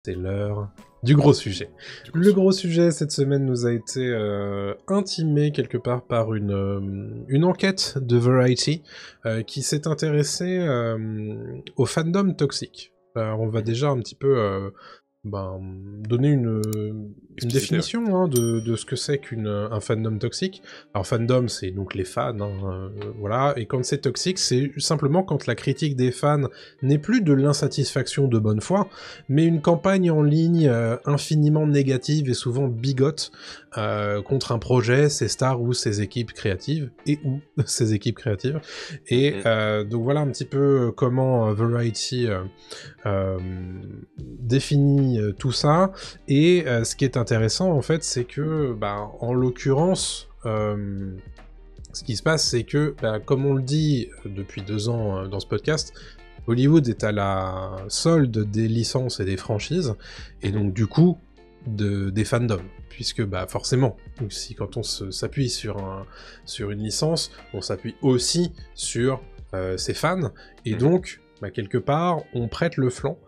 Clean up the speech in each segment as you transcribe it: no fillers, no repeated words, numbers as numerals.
C'est l'heure du gros sujet. Le gros sujet cette semaine nous a été intimé quelque part par une enquête de Variety qui s'est intéressée au fandom toxique. On va déjà un petit peu donner une définition de ce que c'est qu'un fandom toxique. Alors fandom, c'est donc les fans, voilà. Et quand c'est toxique, c'est simplement quand la critique des fans n'est plus de l'insatisfaction de bonne foi, mais une campagne en ligne infiniment négative et souvent bigote contre un projet, ses stars ou ses équipes créatives, et ses équipes créatives. Et donc voilà un petit peu comment Variety définit tout ça. Et ce qui est intéressant en fait, c'est que en l'occurrence ce qui se passe, c'est que comme on le dit depuis 2 ans dans ce podcast, Hollywood est à la solde des licences et des franchises, et donc du coup des fandoms, puisque forcément, quand on s'appuie sur une licence, on s'appuie aussi sur ses fans, et donc quelque part, on prête le flanc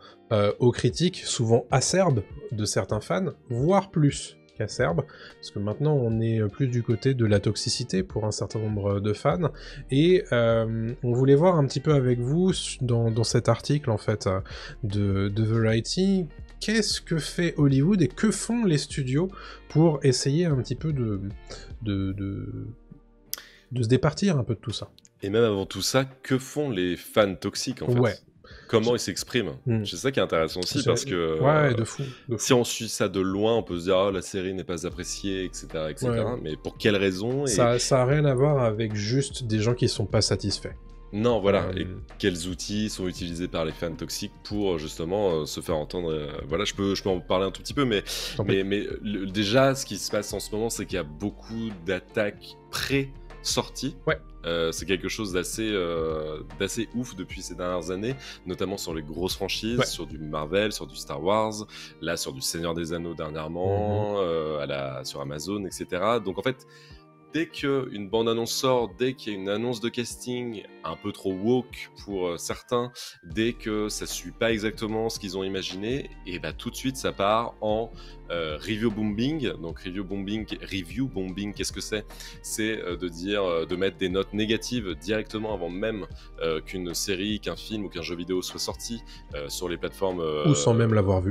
aux critiques souvent acerbes de certains fans, voire plus qu'acerbes, parce que maintenant on est plus du côté de la toxicité pour un certain nombre de fans, et on voulait voir un petit peu avec vous, dans cet article en fait de Variety, qu'est-ce que fait Hollywood et que font les studios pour essayer un petit peu de se départir un peu de tout ça. Et même avant tout ça, que font les fans toxiques en fait? Ouais. Comment ils s'expriment? C'est ça qui est intéressant aussi, parce que ouais, de fou. Si on suit ça de loin, on peut se dire oh, la série n'est pas appréciée, etc. etc. Ouais. Mais pour quelles raisons? Ça a rien à voir avec juste des gens qui sont pas satisfaits. Non, voilà. Et quels outils sont utilisés par les fans toxiques pour justement se faire entendre? Voilà, je peux en parler un tout petit peu, mais déjà, ce qui se passe en ce moment, c'est qu'il y a beaucoup d'attaques pré-sorties. Ouais. C'est quelque chose d'assez ouf depuis ces dernières années, notamment sur les grosses franchises, sur du Marvel, sur du Star Wars, là sur du Seigneur des Anneaux dernièrement, sur Amazon, etc. Donc en fait, dès qu'une bande-annonce sort, dès qu'il y a une annonce de casting un peu trop woke pour certains, dès que ça ne suit pas exactement ce qu'ils ont imaginé, et tout de suite ça part en review bombing. Donc review bombing, qu'est-ce que c'est? C'est de mettre des notes négatives directement avant même qu'une série, qu'un film ou qu'un jeu vidéo soit sorti sur les plateformes. Ou sans même l'avoir vu.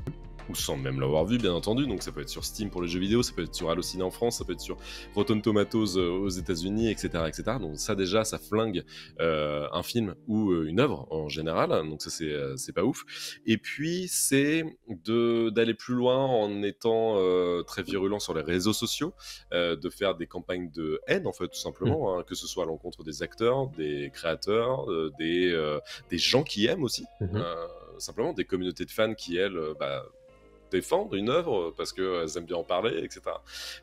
Ou sans même l'avoir vu, bien entendu. Donc ça peut être sur Steam pour les jeux vidéo, ça peut être sur Allociné en France, ça peut être sur Rotten Tomatoes aux États-Unis, etc., etc. Donc ça déjà, ça flingue un film ou une œuvre en général. Donc ça c'est pas ouf. Et puis c'est d'aller plus loin en étant très virulent sur les réseaux sociaux, de faire des campagnes de haine en fait, tout simplement, que ce soit à l'encontre des acteurs, des créateurs, des gens qui aiment aussi, simplement des communautés de fans qui elles défendre une œuvre parce qu'elles aiment bien en parler, etc.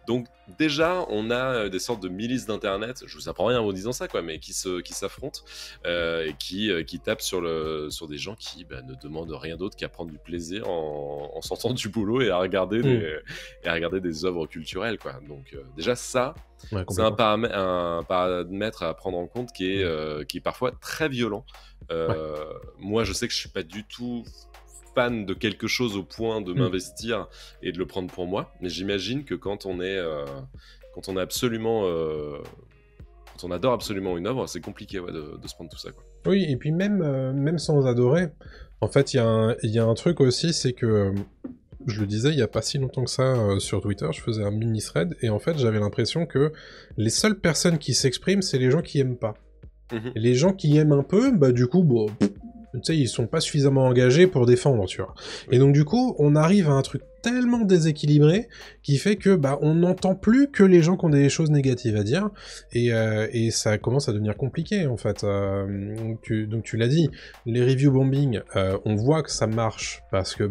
Donc déjà, on a des sortes de milices d'internet, je vous apprends rien en vous disant ça, quoi, mais qui s'affrontent et qui tapent sur des gens qui ne demandent rien d'autre qu'à prendre du plaisir en sortant du boulot et à regarder des œuvres culturelles, quoi. Donc déjà ça, c'est un paramètre à prendre en compte qui est parfois très violent. Moi, je sais que je suis pas du tout fan de quelque chose au point de m'investir et de le prendre pour moi, mais j'imagine que quand on adore absolument une œuvre, c'est compliqué de se prendre tout ça, quoi. Oui, et puis même sans adorer, en fait, il y a un truc aussi, c'est que je le disais il y a pas si longtemps que ça sur Twitter, je faisais un mini thread, et en fait j'avais l'impression que les seules personnes qui s'expriment, c'est les gens qui aiment pas. Et les gens qui aiment un peu, du coup, tu sais, ils sont pas suffisamment engagés pour défendre, tu vois. Et donc du coup, on arrive à un truc tellement déséquilibré qui fait que on n'entend plus que les gens qui ont des choses négatives à dire, et ça commence à devenir compliqué en fait. Donc tu l'as dit, les review bombing, on voit que ça marche parce que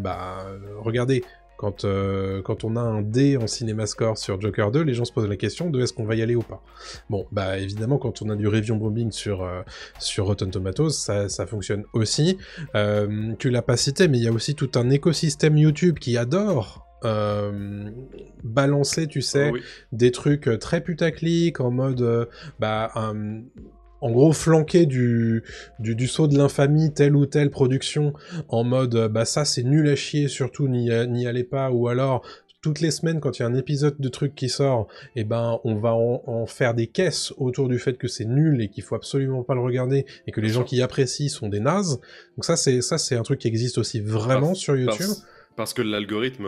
regardez. Quand on a un D en CinemaScore sur Joker 2, les gens se posent la question de est-ce qu'on va y aller ou pas. Bon, évidemment, quand on a du review bombing sur Rotten Tomatoes, ça fonctionne aussi. Tu l'as pas cité, mais il y a aussi tout un écosystème YouTube qui adore balancer, tu sais, des trucs très putaclic en mode en gros flanquer du saut de l'infamie telle ou telle production en mode bah ça c'est nul à chier, surtout n'y allez pas, ou alors toutes les semaines quand il y a un épisode de truc qui sort, et ben on va en faire des caisses autour du fait que c'est nul et qu'il faut absolument pas le regarder et que les gens qui apprécient sont des nazes. Donc ça c'est un truc qui existe aussi vraiment sur YouTube. Parce que l'algorithme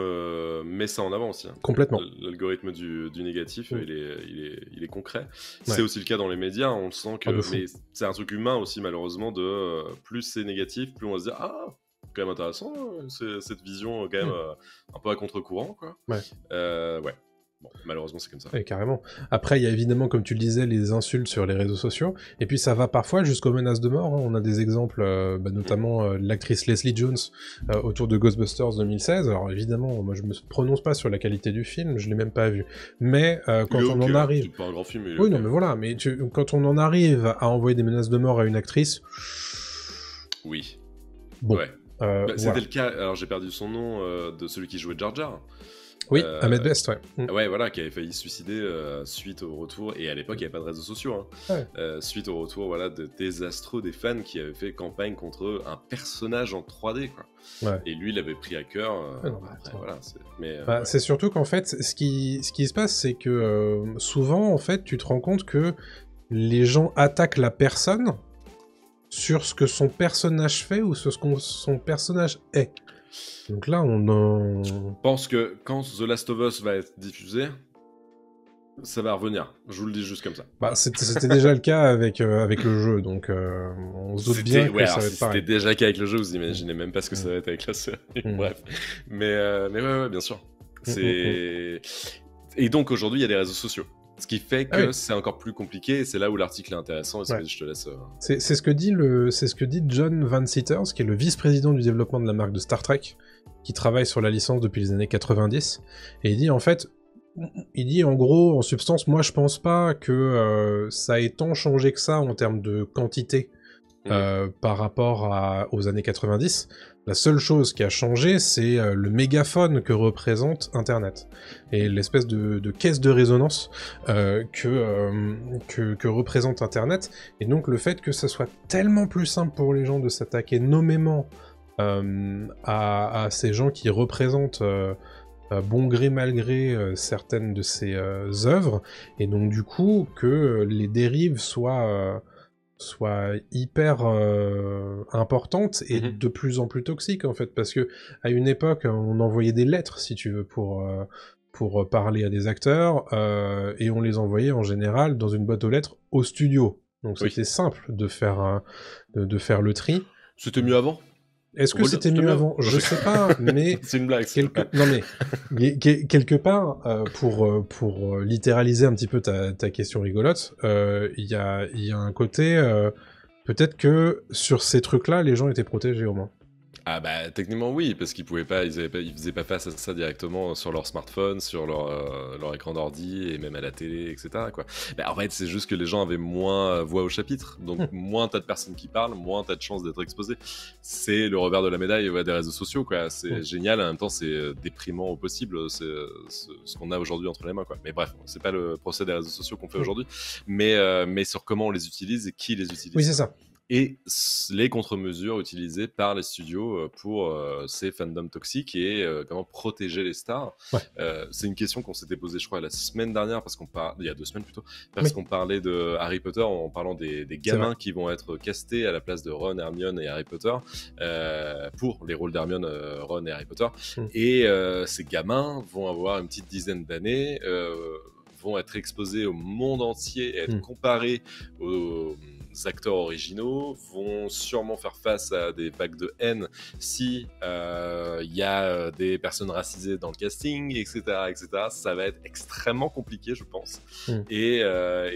met ça en avant aussi. Hein. Complètement. L'algorithme du négatif, il est concret. Ouais. C'est aussi le cas dans les médias, on le sent que... mais c'est un truc humain aussi, malheureusement, de plus c'est négatif, plus on va se dire « Ah, quand même intéressant, cette vision quand même un peu à contre-courant, quoi. » Ouais. Bon, malheureusement, c'est comme ça. Oui, carrément. Après, il y a évidemment, comme tu le disais, les insultes sur les réseaux sociaux, et puis ça va parfois jusqu'aux menaces de mort. Hein. On a des exemples, notamment l'actrice Leslie Jones autour de Ghostbusters 2016. Alors évidemment, moi je me prononce pas sur la qualité du film, je l'ai même pas vu. Mais quand on en arrive... C'est pas un grand film, mais oui, non, mais voilà, mais quand on en arrive à envoyer des menaces de mort à une actrice... Oui. Bon. Ouais. C'était le cas, alors j'ai perdu son nom, de celui qui jouait Jar Jar. Oui, Ahmed Best, ouais. Ouais, voilà, qui avait failli se suicider suite au retour, et à l'époque, il n'y avait pas de réseaux sociaux, hein. Suite au retour, voilà, de désastreux des fans qui avaient fait campagne contre un personnage en 3D, quoi. Ouais. Et lui, il avait pris à cœur. Voilà, c'est surtout qu'en fait, ce qui se passe, c'est que souvent, en fait, tu te rends compte que les gens attaquent la personne sur ce que son personnage fait ou sur ce que son personnage est. Donc là, Je pense que quand The Last of Us va être diffusé, ça va revenir. Je vous le dis juste comme ça. Bah, c'était déjà le cas avec le jeu, donc on se doute bien que ça va être pareil. C'était déjà le cas avec le jeu, vous imaginez même pas ce que ça va être avec la série. Bref. Mais ouais, bien sûr. Et donc aujourd'hui, il y a des réseaux sociaux. Ce qui fait que c'est encore plus compliqué, et c'est là où l'article est intéressant, et je te laisse... C'est ce que dit John Van Sitters, qui est le vice-président du développement de la marque de Star Trek, qui travaille sur la licence depuis les années 90, et il dit en gros, en substance, moi je pense pas que ça ait tant changé que ça en termes de quantité par rapport aux années 90. La seule chose qui a changé, c'est le mégaphone que représente Internet et l'espèce de caisse de résonance que représente Internet, et donc le fait que ça soit tellement plus simple pour les gens de s'attaquer nommément à ces gens qui représentent bon gré mal gré certaines de ces œuvres, et donc du coup que les dérives soient hyper importantes et de plus en plus toxiques, en fait, parce que à une époque on envoyait des lettres, si tu veux, pour parler à des acteurs, et on les envoyait en général dans une boîte aux lettres au studio, donc c'était simple de faire le tri. C'était mieux avant. Est-ce que c'était mieux avant ? Je sais pas, mais... C'est une blague. Non mais, quelque part, pour littéraliser un petit peu ta question rigolote, il y a un côté... peut-être que sur ces trucs-là, les gens étaient protégés au moins. Ah bah techniquement oui, parce qu'ils pouvaient pas, ils faisaient pas face à ça directement sur leur smartphone, sur leur écran d'ordi et même à la télé, etc. quoi. Bah, en fait, c'est juste que les gens avaient moins voix au chapitre, donc moins t'as de personnes qui parlent, moins t'as de chances d'être exposé. C'est le revers de la médaille des réseaux sociaux, quoi. C'est génial, en même temps c'est déprimant au possible, c'est ce qu'on a aujourd'hui entre les mains, quoi. Mais bref, c'est pas le procès des réseaux sociaux qu'on fait aujourd'hui, mais sur comment on les utilise et qui les utilise. Oui, c'est ça. Et les contre-mesures utilisées par les studios pour ces fandoms toxiques et comment protéger les stars. C'est une question qu'on s'était posée, je crois, la semaine dernière, il y a 2 semaines plutôt, parce qu'on parlait de Harry Potter en parlant des gamins qui vont être castés à la place de Ron, Hermione et Harry Potter pour les rôles d'Hermione, Ron et Harry Potter. Et ces gamins vont avoir une petite dizaine d'années, vont être exposés au monde entier et être comparés aux acteurs originaux, vont sûrement faire face à des vagues de haine si y a des personnes racisées dans le casting, etc., etc. Ça va être extrêmement compliqué, je pense. Et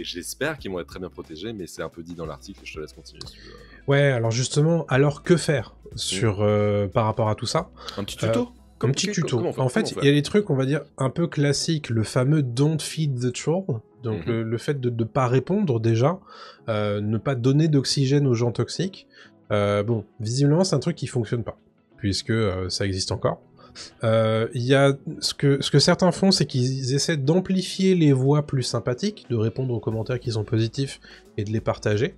j'espère qu'ils vont être très bien protégés, mais c'est un peu dit dans l'article, je te laisse continuer. Si tu veux. Ouais, alors justement, que faire par rapport à tout ça ? Un petit tuto Un petit tuto. En fait, il y a des trucs, on va dire, un peu classiques. Le fameux don't feed the troll. Donc le fait de ne pas répondre déjà, ne pas donner d'oxygène aux gens toxiques. Bon, visiblement, c'est un truc qui fonctionne pas, puisque ça existe encore. Il y a ce que certains font, c'est qu'ils essaient d'amplifier les voix plus sympathiques, de répondre aux commentaires qui sont positifs et de les partager.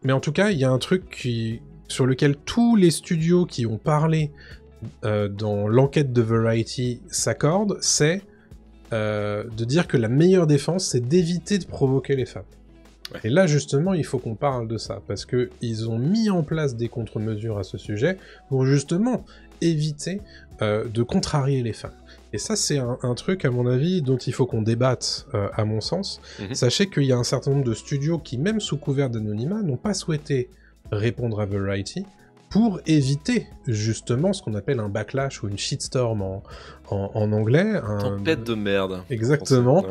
Mais en tout cas, il y a un truc sur lequel tous les studios qui ont parlé dans l'enquête de Variety s'accordent, c'est de dire que la meilleure défense, c'est d'éviter de provoquer les fans. Ouais. Et là, justement, il faut qu'on parle de ça, parce qu'ils ont mis en place des contre-mesures à ce sujet pour justement éviter de contrarier les fans. Et ça, c'est un truc, à mon avis, dont il faut qu'on débatte, à mon sens. Sachez qu'il y a un certain nombre de studios qui, même sous couvert d'anonymat, n'ont pas souhaité répondre à Variety pour éviter, justement, ce qu'on appelle un backlash ou une shitstorm en anglais. Tempête de merde. Exactement.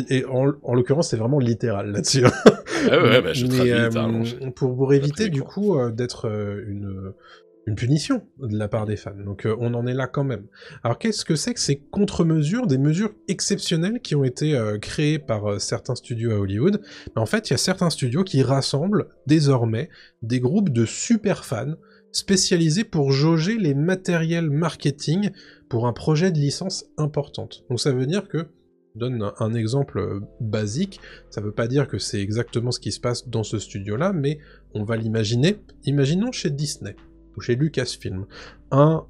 Et en l'occurrence, c'est vraiment littéral là-dessus. Ah ouais, bah, je traduis littéralement. Pour éviter, du coup, d'être une punition de la part des fans. Donc on en est là quand même. Alors qu'est-ce que c'est que ces contre-mesures, des mesures exceptionnelles qui ont été créées par certains studios à Hollywood? En fait, il y a certains studios qui rassemblent désormais des groupes de super fans spécialisés pour jauger les matériels marketing pour un projet de licence importante. Donc ça veut dire que, je donne un exemple basique, ça veut pas dire que c'est exactement ce qui se passe dans ce studio-là, mais on va l'imaginer. Imaginons chez Disney ou chez Lucasfilm, un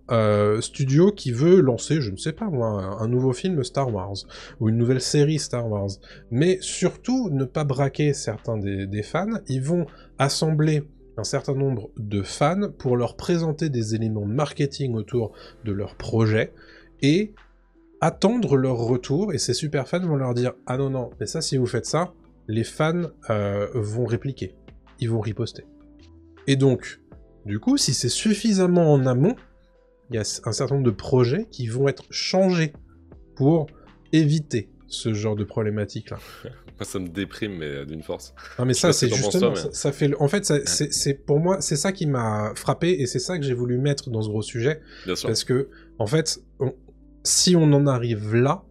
studio qui veut lancer, je ne sais pas moi, un nouveau film Star Wars, ou une nouvelle série Star Wars, mais surtout ne pas braquer certains des fans, ils vont assembler un certain nombre de fans pour leur présenter des éléments marketing autour de leur projet, et attendre leur retour, et ces super fans vont leur dire « Ah non, non, mais ça, si vous faites ça, les fans vont répliquer, ils vont riposter. » Et donc, du coup, si c'est suffisamment en amont, il y a un certain nombre de projets qui vont être changés pour éviter ce genre de problématique-là. Moi, ça me déprime, mais d'une force. Non, mais ça, c'est justement... Ça fait... En fait, c'est pour moi, c'est ça qui m'a frappé, et c'est ça que j'ai voulu mettre dans ce gros sujet. Bien sûr. Parce que, en fait, si on en arrive là,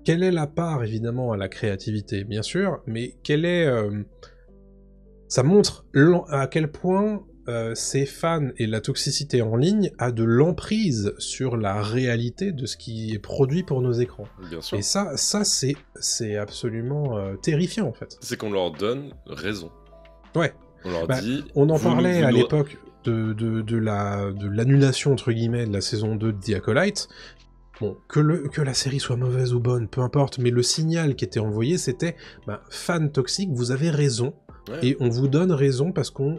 quelle est la part, évidemment, à la créativité, bien sûr, mais quelle est... Ça montre à quel point... ces fans et la toxicité en ligne a de l'emprise sur la réalité de ce qui est produit pour nos écrans. Bien sûr. Et ça c'est absolument terrifiant en fait. C'est qu'on leur donne raison. Ouais. On leur dit... On en parlait à l'époque de l'annulation entre guillemets de la saison 2 de The Acolyte. Bon, que la série soit mauvaise ou bonne, peu importe, mais le signal qui était envoyé c'était fans toxiques, vous avez raison. Ouais. Et on vous donne raison parce qu'on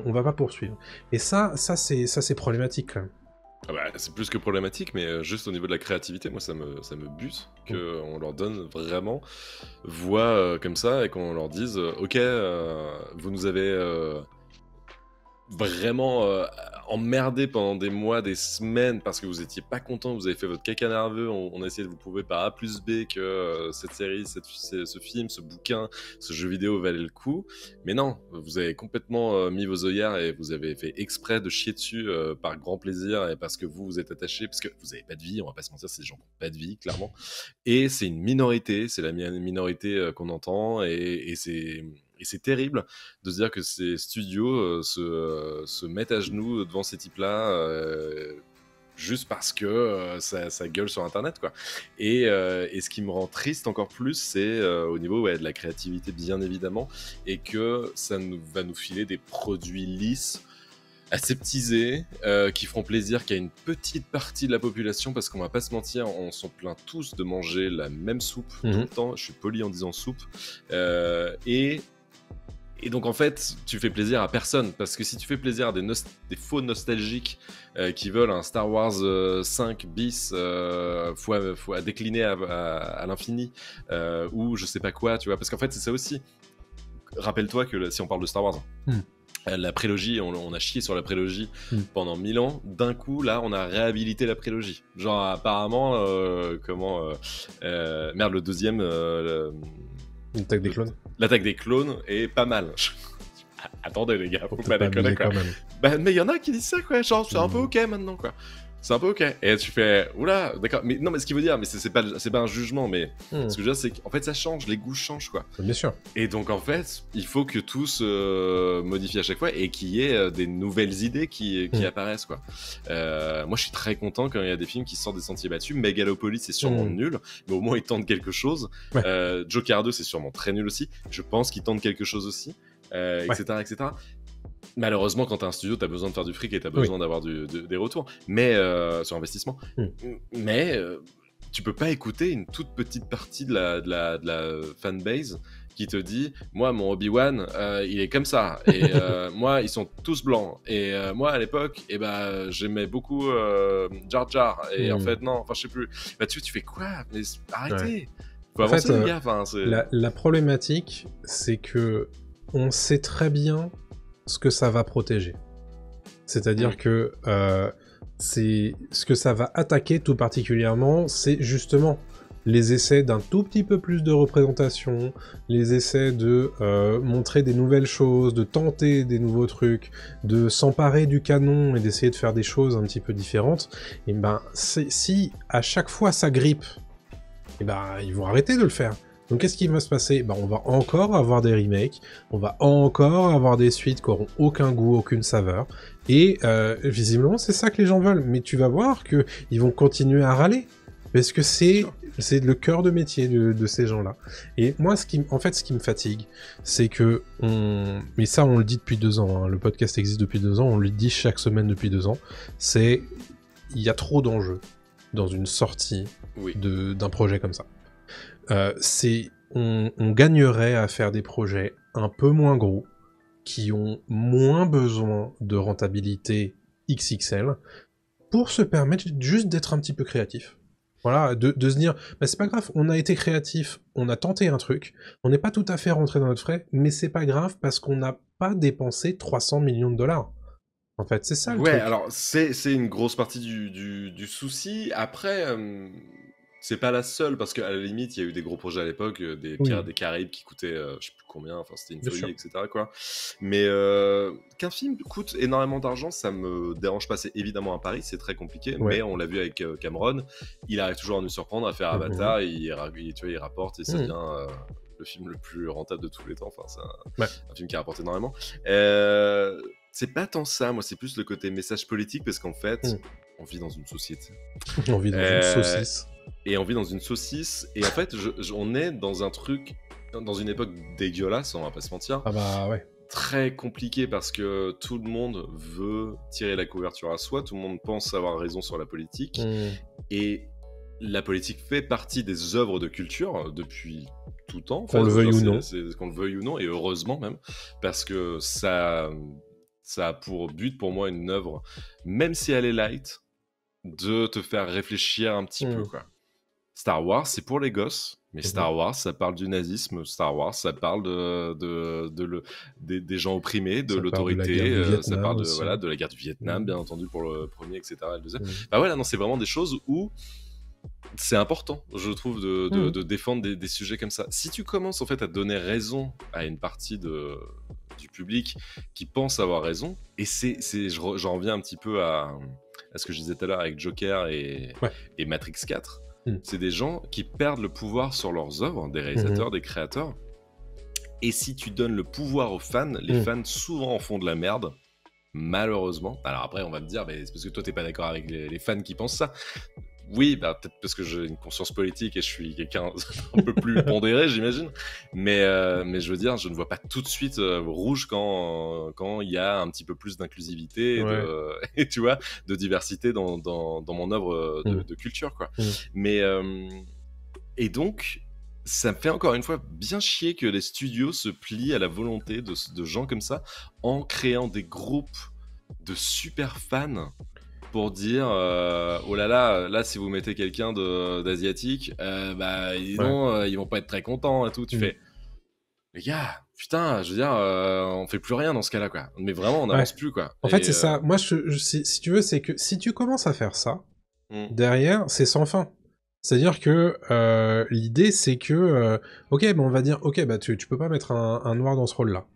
va pas poursuivre. Et ça c'est problématique quand même. Ah bah, c'est plus que problématique, mais juste au niveau de la créativité, moi ça me bute qu'on leur donne vraiment voix comme ça et qu'on leur dise ok, vous nous avez vraiment emmerdé pendant des mois, des semaines parce que vous étiez pas content, vous avez fait votre caca nerveux, on a essayé de vous prouver par A plus B que cette série, ce film, ce bouquin, ce jeu vidéo valait le coup, mais non, vous avez complètement mis vos œillères et vous avez fait exprès de chier dessus par grand plaisir et parce que vous êtes attaché, parce que vous avez pas de vie, on va pas se mentir, c'est des gens qui ont pas de vie, clairement, et c'est une minorité, c'est la minorité qu'on entend et c'est terrible de se dire que ces studios se mettent à genoux devant ces types-là juste parce que ça gueule sur Internet, quoi. Et ce qui me rend triste encore plus, c'est au niveau de la créativité, bien évidemment, et que ça va nous filer des produits lisses, aseptisés, qui feront plaisir qu'à une petite partie de la population, parce qu'on va pas se mentir, on s'en plaint tous de manger la même soupe tout le temps, je suis poli en disant soupe, et donc en fait, tu fais plaisir à personne, parce que si tu fais plaisir à des faux nostalgiques qui veulent un Star Wars 5 bis fois décliné à l'infini, ou je sais pas quoi, tu vois, parce qu'en fait c'est ça aussi. Rappelle-toi que si on parle de Star Wars, la prélogie, on a chié sur la prélogie pendant 1000 ans, d'un coup là on a réhabilité la prélogie. Genre apparemment, merde, le deuxième... L'attaque des clones. L'attaque des clones est pas mal. Attendez les gars, faut pas déconner quoi. Même. Mais il y en a qui disent ça quoi, genre c'est un peu ok maintenant quoi. c'est un peu ok. Et tu fais, oula, d'accord. Mais non, mais ce qu'il veut dire, mais c'est pas un jugement, mais ce que je veux dire, c'est qu'en fait, ça change, les goûts changent, quoi. Bien sûr. Et donc, en fait, il faut que tout se modifie à chaque fois et qu'il y ait des nouvelles idées qui apparaissent, quoi. Moi, je suis très content quand il y a des films qui sortent des sentiers battus. Megalopolis, c'est sûrement nul, mais au moins, ils tentent quelque chose. Ouais. Joker 2, c'est sûrement très nul aussi. Je pense qu'ils tentent quelque chose aussi, etc., etc. Malheureusement, quand t'as un studio, t'as besoin de faire du fric et t'as besoin d'avoir des retours, mais sur investissement. Mais tu peux pas écouter une toute petite partie de la fanbase qui te dit, moi, mon Obi-Wan, il est comme ça, et moi, ils sont tous blancs, et moi, à l'époque, j'aimais beaucoup Jar Jar, et en fait, non, enfin, je sais plus. Bah, tu fais quoi? Mais arrêtez. Faut avancer, les gars. La problématique, c'est que on sait très bien ce que ça va protéger. C'est-à-dire que c'est ce que ça va attaquer tout particulièrement, c'est justement les essais d'un tout petit peu plus de représentation, les essais de montrer des nouvelles choses, de tenter des nouveaux trucs, de s'emparer du canon et d'essayer de faire des choses un petit peu différentes. Et ben, si à chaque fois ça grippe, et ben ils vont arrêter de le faire. Donc qu'est-ce qui va se passer? On va encore avoir des remakes, on va encore avoir des suites qui n'auront aucun goût, aucune saveur, et visiblement c'est ça que les gens veulent, mais tu vas voir qu'ils vont continuer à râler, parce que c'est le cœur de métier de ces gens-là. Et moi, ce qui me fatigue, c'est que mais ça on le dit depuis 2 ans, hein, le podcast existe depuis 2 ans, on le dit chaque semaine depuis 2 ans, il y a trop d'enjeux dans une sortie d'un projet comme ça. On gagnerait à faire des projets un peu moins gros, qui ont moins besoin de rentabilité XXL, pour se permettre juste d'être un petit peu créatif. Voilà, de se dire, c'est pas grave, on a été créatif, on a tenté un truc, on n'est pas tout à fait rentré dans notre frais, mais c'est pas grave parce qu'on n'a pas dépensé 300 millions de dollars. En fait, c'est ça le truc. Ouais, alors c'est une grosse partie du souci. Après, c'est pas la seule, parce qu'à la limite, il y a eu des gros projets à l'époque, des Pirates des Caraïbes qui coûtaient, je sais plus combien, enfin c'était une folie, etc., quoi. Mais qu'un film coûte énormément d'argent, ça me dérange pas. C'est évidemment un pari, c'est très compliqué, mais on l'a vu avec Cameron, il arrive toujours à nous surprendre, à faire Avatar, il rapporte, et ça devient le film le plus rentable de tous les temps. Enfin, c'est un film qui rapporte énormément. C'est pas tant ça, moi, c'est plus le côté message politique, parce qu'en fait, on vit dans une société. On vit dans une saucisse. Et on vit dans une saucisse, et en fait, on est dans un truc, dans une époque dégueulasse, on va pas se mentir. Ah bah ouais. Très compliqué, parce que tout le monde veut tirer la couverture à soi, tout le monde pense avoir raison sur la politique, et la politique fait partie des œuvres de culture depuis tout temps. Qu'on le veuille ou non. Qu'on le veuille ou non, et heureusement même, parce que ça a pour but, pour moi, une œuvre, même si elle est light, de te faire réfléchir un petit peu, quoi. Star Wars, c'est pour les gosses, mais Star Wars, ça parle du nazisme, Star Wars, ça parle des gens opprimés, de l'autorité, ça parle de la guerre du Vietnam, bien entendu, pour le premier, etc., et le deuxième. Bah voilà, non, c'est vraiment des choses où c'est important, je trouve, de défendre des sujets comme ça. Si tu commences, en fait, à donner raison à une partie du public qui pense avoir raison, et j'en reviens un petit peu à ce que je disais tout à l'heure avec Joker et Matrix 4, c'est des gens qui perdent le pouvoir sur leurs œuvres, des réalisateurs, des créateurs, et si tu donnes le pouvoir aux fans, les fans souvent en font de la merde, malheureusement. Alors après, on va me dire, c'est parce que toi, t'es pas d'accord avec les fans qui pensent ça. Oui, peut-être parce que j'ai une conscience politique et je suis quelqu'un un peu plus pondéré, j'imagine. Mais je veux dire, je ne vois pas tout de suite rouge quand il y a un petit peu plus d'inclusivité et tu vois, de diversité dans mon œuvre de culture, quoi. Mais et donc, ça me fait encore une fois bien chier que les studios se plient à la volonté de gens comme ça, en créant des groupes de super fans pour dire oh là si vous mettez quelqu'un d'asiatique, ils vont pas être très contents et tout. Tu fais, les gars, putain, je veux dire, on fait plus rien dans ce cas-là, quoi. Mais vraiment, on n'avance plus, quoi. En fait, c'est ça. Moi, si tu veux, c'est que si tu commences à faire ça, derrière, c'est sans fin. C'est-à-dire que l'idée, c'est que, on va dire, tu peux pas mettre un noir dans ce rôle-là.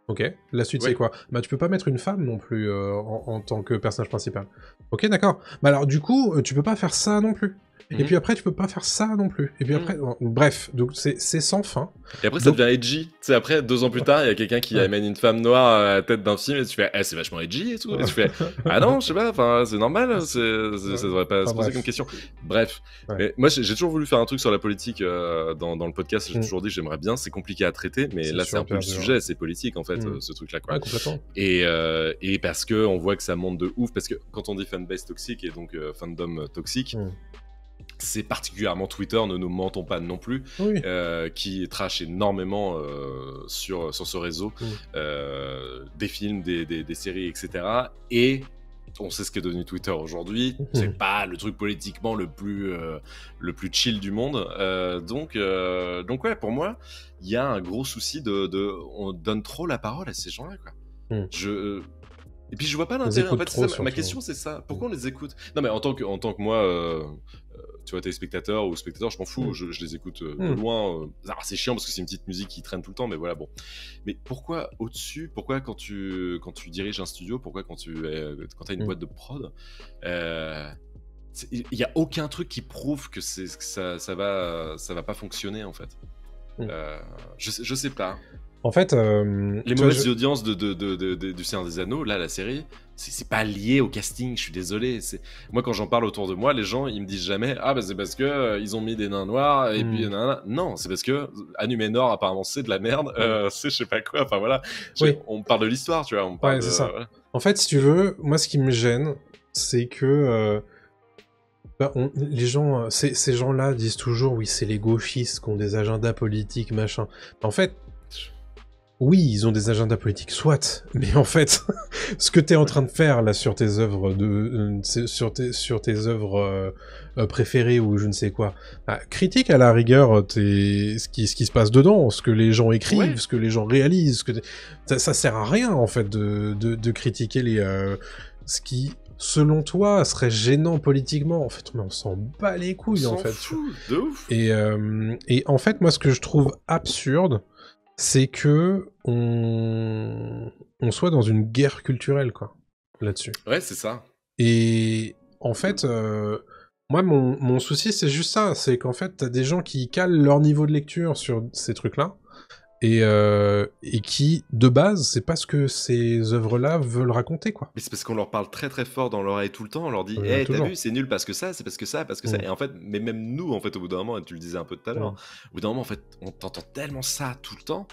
Ok, la suite Oui. c'est quoi? Bah tu peux pas mettre une femme non plus en tant que personnage principal. Ok, d'accord. Bah alors du coup, tu peux pas faire ça non plus. Et Mhm. puis après, tu peux pas faire ça non plus. Et puis Mhm. après, bref, donc c'est sans fin. Et après, ça Donc, devient edgy. Tu sais, après, 2 ans plus tard, il y a quelqu'un qui ouais. amène une femme noire à la tête d'un film et tu fais, c'est vachement edgy et tout. Et tu fais, ah non, je sais pas, enfin, c'est normal, ça devrait pas Enfin, se poser comme bref. question. Bref. Ouais. Mais moi, j'ai toujours voulu faire un truc sur la politique dans le podcast. J'ai Mm. toujours dit, j'aimerais bien, c'est compliqué à traiter, mais là, c'est un peu super le dur. sujet, c'est politique en fait, Mm. ce truc-là, quoi. Ouais, complètement. Et parce que on voit que ça monte de ouf, parce que quand on dit fanbase toxique et donc fandom toxique, Mm. c'est particulièrement Twitter, ne nous mentons pas non plus, Oui. qui trash énormément sur ce réseau, des films, des séries, etc. Et on sait ce qu'est devenu Twitter aujourd'hui, c'est pas le truc politiquement le plus chill du monde. Donc ouais, pour moi, il y a un gros souci on donne trop la parole à ces gens-là, quoi. Et puis je vois pas l'intérêt. En fait, trop, ma question c'est ça. Pourquoi on les écoute? Non, mais en tant que moi, tu vois, téléspectateur ou spectateur, je m'en fous. Je les écoute de loin. Alors, c'est chiant parce que c'est une petite musique qui traîne tout le temps, mais voilà, bon. Mais pourquoi au-dessus? Pourquoi quand tu diriges un studio? Pourquoi quand t'as une boîte de prod? Il y a aucun truc qui prouve que ça va pas fonctionner en fait. Je sais pas. En fait, Les mauvaises audiences du Seigneur des Anneaux, là, la série, c'est pas lié au casting, je suis désolé. Moi, quand j'en parle autour de moi, les gens, ils me disent jamais « Ah, bah c'est parce que ils ont mis des nains noirs, et puis nanana. » Non, c'est parce que Anuménor, apparemment, c'est de la merde, c'est je sais pas quoi, enfin voilà. Oui. On parle de l'histoire, tu vois, on parle c'est ça. Voilà. En fait, si tu veux, moi, ce qui me gêne, c'est que... les gens, ces gens-là disent toujours « Oui, c'est les gauchistes qui ont des agendas politiques, machin. » En fait, oui, ils ont des agendas politiques, soit, mais en fait, ce que t'es en train de faire là sur tes œuvres sur tes œuvres préférées ou je ne sais quoi, critique à la rigueur ce qui se passe dedans, ce que les gens écrivent, ce que les gens réalisent, ça sert à rien en fait de critiquer ce qui, selon toi, serait gênant politiquement. En fait, mais on s'en bat les couilles en fait. Fout, de ouf. Et en fait, moi, ce que je trouve absurde, c'est que on soit dans une guerre culturelle, quoi, là-dessus. Ouais, c'est ça. Et en fait, moi, mon souci, c'est juste ça, c'est qu'en fait, t'as des gens qui calent leur niveau de lecture sur ces trucs-là, et qui, de base, c'est pas ce que ces œuvres-là veulent raconter, quoi. Mais c'est parce qu'on leur parle très très fort dans l'oreille tout le temps, on leur dit T'as t'as vu, c'est nul parce que ça, c'est parce que ça, parce que ça. Et en fait, mais même nous, en fait, au bout d'un moment, et tu le disais un peu tout à l'heure, au bout d'un moment, en fait, on t'entend tellement ça tout le temps,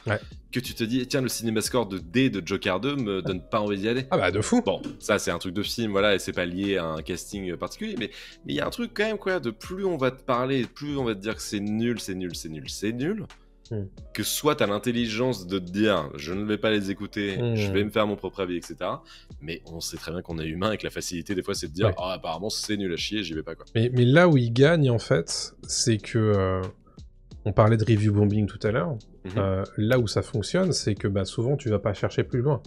que tu te dis, tiens, le cinémascore de D de Joker 2 me donne pas envie d'y aller. Ah bah, de fou. Bon, ça, c'est un truc de film, voilà, et c'est pas lié à un casting particulier, mais il y a un truc quand même, quoi, de plus on va te parler, plus on va te dire que c'est nul, que soit t'as l'intelligence de te dire je ne vais pas les écouter, je vais me faire mon propre avis, etc. Mais on sait très bien qu'on est humain et que la facilité des fois c'est de dire apparemment c'est nul à chier, j'y vais pas, quoi. Mais là où il gagne en fait, c'est que on parlait de review bombing tout à l'heure. Là où ça fonctionne, c'est que souvent tu vas pas chercher plus loin.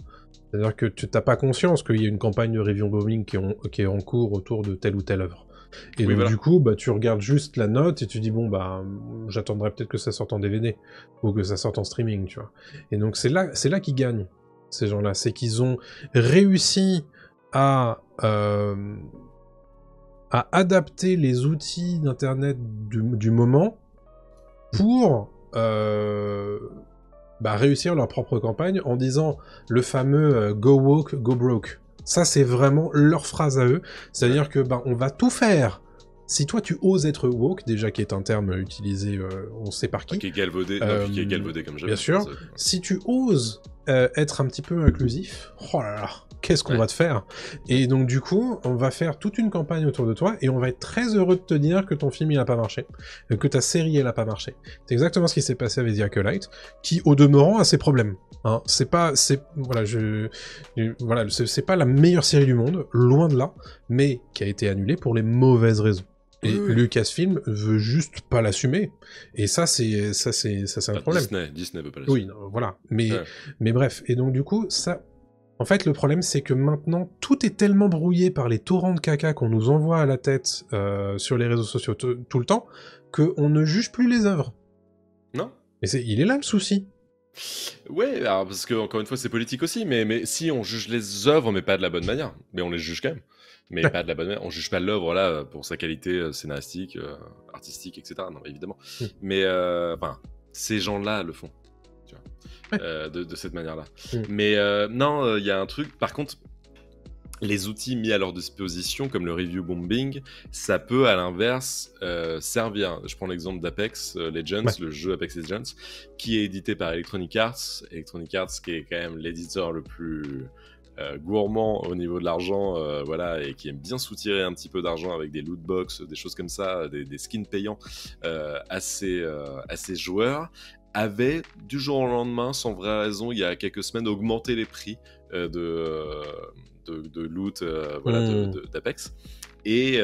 C'est-à-dire que tu n'as pas conscience qu'il y a une campagne de review bombing qui est en cours autour de telle ou telle œuvre. Et donc voilà. Du coup, tu regardes juste la note et tu dis bon j'attendrai peut-être que ça sorte en DVD ou que ça sorte en streaming, tu vois. Et donc c'est là qu'ils gagnent, ces gens-là, c'est qu'ils ont réussi à adapter les outils d'internet du moment pour réussir leur propre campagne en disant le fameux go woke, go broke. Ça, c'est vraiment leur phrase à eux. C'est-à-dire que on va tout faire. Si toi, tu oses être woke, déjà qui est un terme utilisé, on sait par qui. Qui est galvaudé, qui est galvaudé comme jamais. Bien sûr. Si tu oses être un petit peu inclusif, oh là là, qu'est-ce qu'on va te faire? Et donc du coup, on va faire toute une campagne autour de toi et on va être très heureux de te dire que ton film il a pas marché, que ta série elle a pas marché. C'est exactement ce qui s'est passé avec The Acolyte, qui au demeurant a ses problèmes. Hein. C'est pas la meilleure série du monde, loin de là, mais qui a été annulée pour les mauvaises raisons. Et Lucasfilm veut juste pas l'assumer. Et ça c'est un problème. Disney veut pas l'assumer. Oui, non, voilà. Mais bref. Et donc du coup, ça... En fait, le problème, c'est que maintenant, tout est tellement brouillé par les torrents de caca qu'on nous envoie à la tête sur les réseaux sociaux tout le temps, qu'on ne juge plus les œuvres. Non. Et il est là le souci. Ouais, alors parce que encore une fois, c'est politique aussi, mais si on juge les œuvres, mais pas de la bonne manière, mais on les juge quand même, mais Ouais. pas de la bonne manière. On juge pas l'œuvre là pour sa qualité scénaristique, artistique, etc. Non, évidemment. Mm. Mais enfin, ces gens-là le font, tu vois, Ouais. de cette manière-là. Mm. Mais non, il y a un truc. Par contre, les outils mis à leur disposition, comme le review bombing, ça peut à l'inverse servir. Je prends l'exemple d'Apex Legends, Ouais. le jeu Apex Legends, qui est édité par Electronic Arts. Electronic Arts, qui est quand même l'éditeur le plus gourmand au niveau de l'argent, voilà, et qui aime bien soutirer un petit peu d'argent avec des loot box, des choses comme ça, des skins payants à ses joueurs, avait du jour au lendemain, sans vraie raison, il y a quelques semaines, augmenté les prix de loot voilà, Mm. d'Apex. Et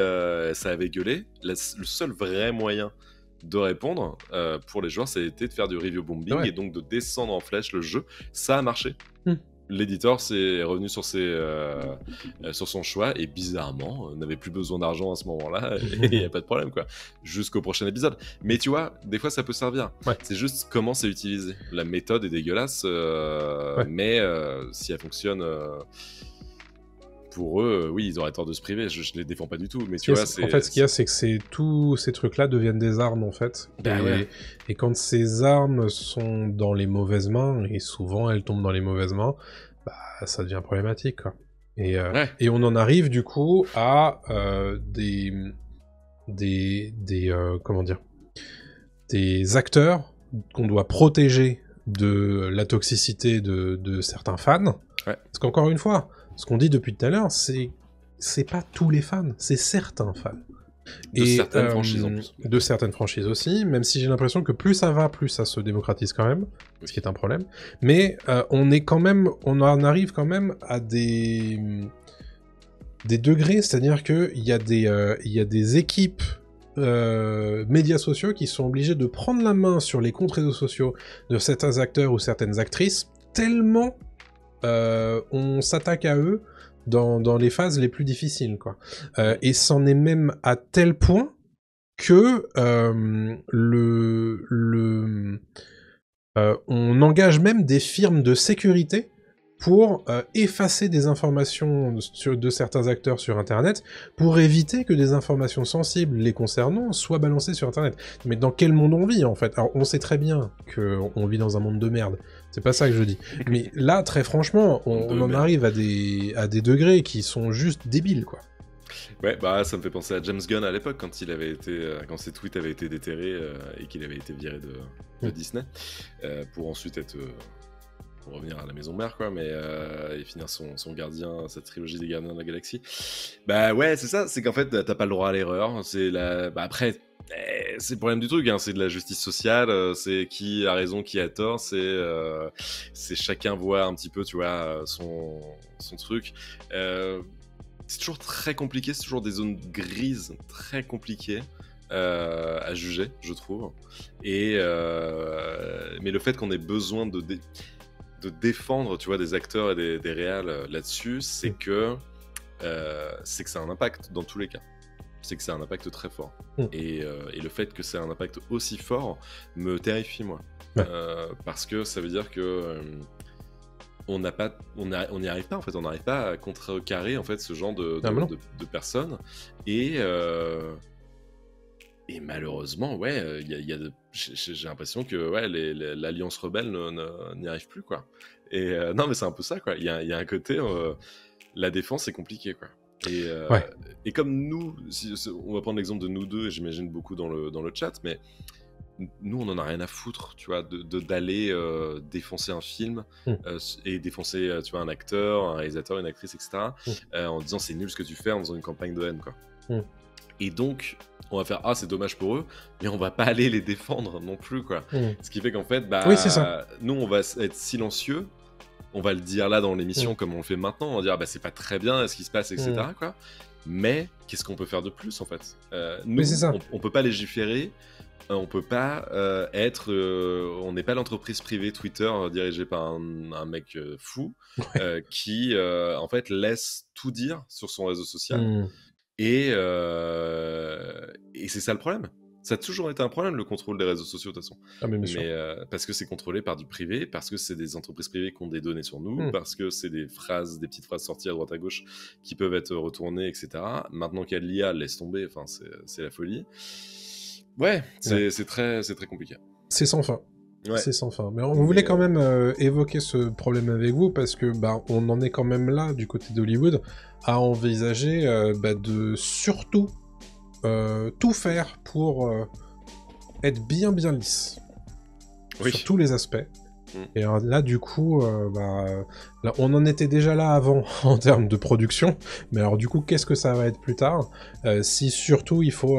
ça avait gueulé. Le seul vrai moyen de répondre pour les joueurs, c'était de faire du review bombing Ouais. et donc de descendre en flèche le jeu. Ça a marché. Mm. L'éditeur s'est revenu sur son choix et bizarrement n'avait plus besoin d'argent à ce moment-là et il n'y a pas de problème quoi, jusqu'au prochain épisode. Mais tu vois, des fois ça peut servir. Ouais. C'est juste comment c'est utilisé. La méthode est dégueulasse, Ouais. mais si elle fonctionne pour eux, oui, ils auraient tort de se priver. Je les défends pas du tout, mais tu vois, En fait, ce qu'il y a, c'est que tous ces trucs-là deviennent des armes, en fait. Bah ouais. Et quand ces armes sont dans les mauvaises mains, et souvent elles tombent dans les mauvaises mains, bah, ça devient problématique, quoi. Ouais. Et on en arrive, du coup, à comment dire, des acteurs qu'on doit protéger de la toxicité de certains fans. Ouais. Parce qu'encore une fois, ce qu'on dit depuis tout à l'heure, c'est pas tous les fans, c'est certains fans. De certaines franchises en plus. De certaines franchises aussi, même si j'ai l'impression que plus ça va, plus ça se démocratise quand même, Oui. ce qui est un problème. Mais on en arrive quand même à des degrés, c'est-à-dire qu'il y a des équipes médias sociaux qui sont obligés de prendre la main sur les comptes réseaux sociaux de certains acteurs ou certaines actrices, tellement on s'attaque à eux dans les phases les plus difficiles, quoi. Et c'en est même à tel point que on engage même des firmes de sécurité pour effacer des informations de certains acteurs sur Internet, pour éviter que des informations sensibles les concernant soient balancées sur Internet. Mais dans quel monde on vit, en fait? Alors, on sait très bien qu'on vit dans un monde de merde, c'est pas ça que je dis. Mais là, très franchement, on en arrive à des degrés qui sont juste débiles, quoi. Ouais, bah ça me fait penser à James Gunn à l'époque quand quand ses tweets avaient été déterrés et qu'il avait été viré de Disney pour ensuite pour revenir à la maison mère quoi, mais et finir son gardien, cette trilogie des Gardiens de la Galaxie. Bah ouais, c'est ça, c'est qu'en fait t'as pas le droit à l'erreur. Bah après. C'est le problème du truc, hein, c'est de la justice sociale, c'est qui a raison, qui a tort, c'est chacun voit un petit peu, tu vois, son truc. C'est toujours très compliqué, c'est toujours des zones grises très compliquées à juger, je trouve. Mais le fait qu'on ait besoin de défendre, tu vois, des acteurs et des réals là-dessus, c'est que ça a un impact dans tous les cas. C'est que c'est un impact très fort. Et le fait que c'est un impact aussi fort me terrifie, moi. Ouais. Parce que ça veut dire que on n'y arrive pas, en fait. On n'arrive pas à contrecarrer, en fait, ce genre de personnes. Et malheureusement, ouais, j'ai l'impression que ouais, l'Alliance Rebelle n'y arrive plus, quoi. Et non, mais c'est un peu ça, quoi. Il y a un côté... la défense, c'est compliqué, quoi. Et comme nous, on va prendre l'exemple de nous deux, et j'imagine beaucoup dans le chat, mais nous, on en a rien à foutre, tu vois, d'aller défoncer un film et défoncer, tu vois, un acteur, un réalisateur, une actrice, etc. En disant c'est nul ce que tu fais, en faisant une campagne de haine, quoi. Et donc, on va faire c'est dommage pour eux, mais on va pas aller les défendre non plus, quoi. Ce qui fait qu'en fait, bah, oui, c'est ça. nous, on va être silencieux. On va le dire là dans l'émission comme on le fait maintenant, on va dire c'est pas très bien ce qui se passe, etc. Quoi. Mais qu'est-ce qu'on peut faire de plus en fait nous, on peut pas légiférer, on peut pas on n'est pas l'entreprise privée Twitter dirigée par un mec fou qui en fait laisse tout dire sur son réseau social. Et c'est ça le problème. Ça a toujours été un problème, le contrôle des réseaux sociaux, de toute façon. Ah, mais bien sûr. Mais parce que c'est contrôlé par du privé, parce que c'est des entreprises privées qui ont des données sur nous, Hmm. parce que c'est des petites phrases sorties à droite à gauche qui peuvent être retournées, etc. Maintenant qu'il y a de l'IA, laisse tomber, enfin, c'est la folie. Ouais, c'est très compliqué. C'est sans fin. Ouais. C'est sans fin. Mais on voulait quand même évoquer ce problème avec vous parce que on en est quand même là du côté d'Hollywood à envisager de surtout tout faire pour être bien lisse sur tous les aspects. Et alors, là, du coup, là, on en était déjà là avant en termes de production, mais alors du coup, qu'est-ce que ça va être plus tard si surtout il faut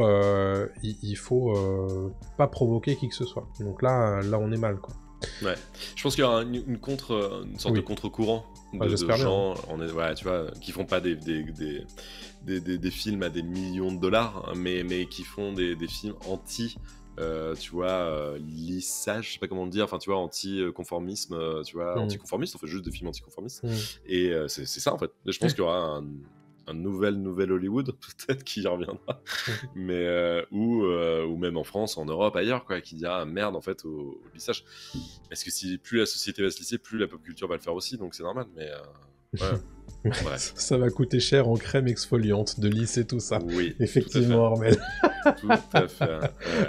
pas provoquer qui que ce soit. Donc là, on est mal, quoi. Ouais, je pense qu'il y aura une sorte de contre-courant de gens, tu vois, qui font pas des films à des millions de dollars, mais qui font des films anti. Tu vois, lissage, je sais pas comment le dire, enfin tu vois, anti-conformisme, tu vois, anti-conformiste, on fait juste des films anti-conformistes, et c'est ça en fait. Et je pense qu'il y aura un nouvel Hollywood, peut-être, qui reviendra, mais ou même en France, en Europe, ailleurs, quoi, qui dira merde en fait au lissage. Parce que si plus la société va se lisser, plus la pop culture va le faire aussi, donc c'est normal, mais ouais. Bref. Ça va coûter cher en crème exfoliante de lisser tout ça. Oui, effectivement, Armel. Tout à fait.